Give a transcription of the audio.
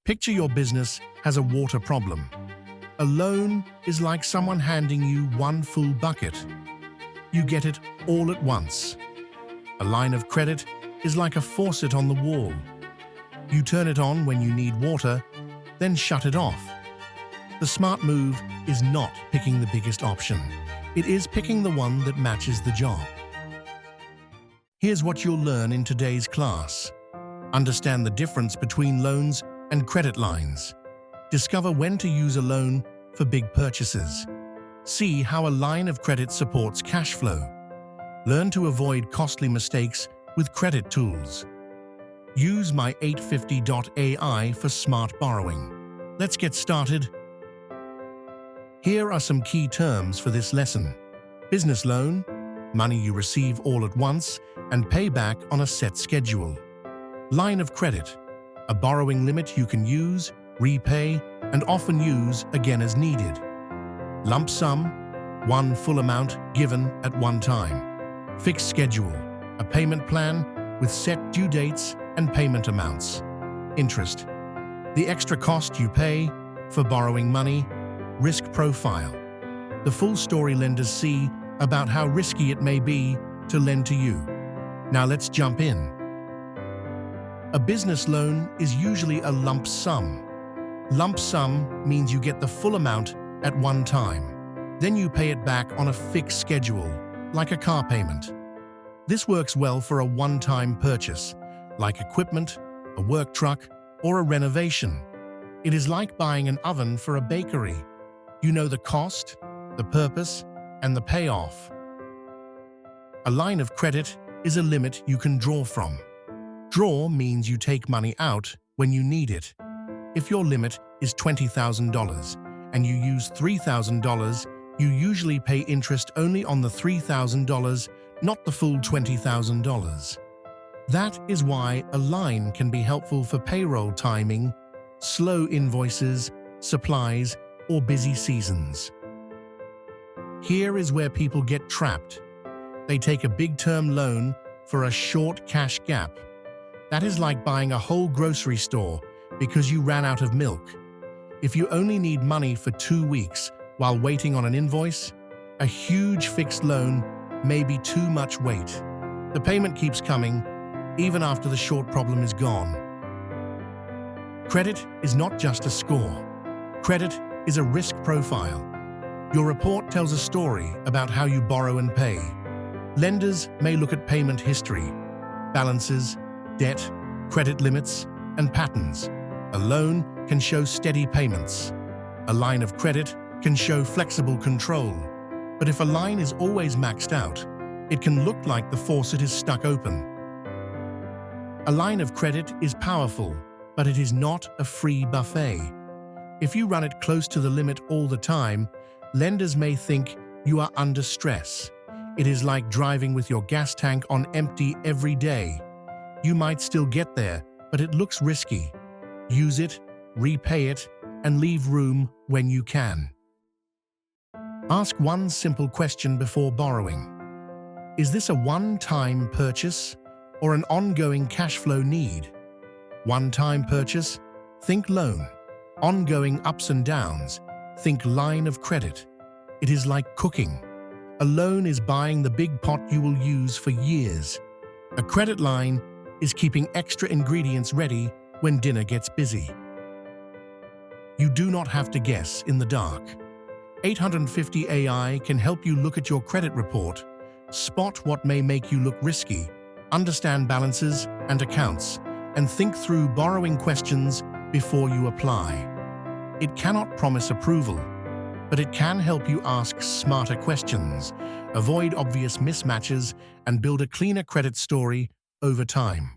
Picture your business has a water problem. A loan is like someone handing you one full bucket. You get it all at once. A line of credit is like a faucet on the wall. You turn it on when you need water, then shut it off. The smart move is not picking the biggest option. It is picking the one that matches the job. Here's what you'll learn in today's class. Understand the difference between loans and credit lines. Discover when to use a loan for big purchases. See how a line of credit supports cash flow. Learn to avoid costly mistakes with credit tools. Use my 850.ai for smart borrowing. Let's get started. Here are some key terms for this lesson. Business loan, money you receive all at once and pay back on a set schedule. Line of credit, a borrowing limit you can use, repay, and often use again as needed. Lump sum, one full amount given at one time. Fixed schedule, a payment plan with set due dates and payment amounts. Interest, the extra cost you pay for borrowing money. Risk profile, the full story lenders see about how risky it may be to lend to you. Now let's jump in. A business loan is usually a lump sum. Lump sum means you get the full amount at one time. Then you pay it back on a fixed schedule, like a car payment. This works well for a one-time purchase, like equipment, a work truck, or a renovation. It is like buying an oven for a bakery. You know the cost, the purpose, and the payoff. A line of credit is a limit you can draw from. Draw means you take money out when you need it. If your limit is $20,000 and you use $3,000, you usually pay interest only on the $3,000, not the full $20,000. That is why a line can be helpful for payroll timing, slow invoices, supplies, or busy seasons. Here is where people get trapped. They take a big-term loan for a short cash gap. That is like buying a whole grocery store because you ran out of milk. If you only need money for 2 weeks while waiting on an invoice, a huge fixed loan may be too much weight. The payment keeps coming, even after the short problem is gone. Credit is not just a score. Credit is a risk profile. Your report tells a story about how you borrow and pay. Lenders may look at payment history, balances, debt, credit limits, and patterns. A loan can show steady payments. A line of credit can show flexible control. But if a line is always maxed out, it can look like the faucet is stuck open. A line of credit is powerful, but it is not a free buffet. If you run it close to the limit all the time, lenders may think you are under stress. It is like driving with your gas tank on empty every day. You might still get there, but it looks risky. Use it, repay it, and leave room when you can. Ask one simple question before borrowing. Is this a one-time purchase or an ongoing cash flow need? One-time purchase? Think loan. Ongoing ups and downs? Think line of credit. It is like cooking. A loan is buying the big pot you will use for years. A credit line is keeping extra ingredients ready when dinner gets busy. You do not have to guess in the dark. 850 AI can help you look at your credit report, spot what may make you look risky, understand balances and accounts, and think through borrowing questions before you apply. It cannot promise approval, but it can help you ask smarter questions, avoid obvious mismatches, and build a cleaner credit story over time.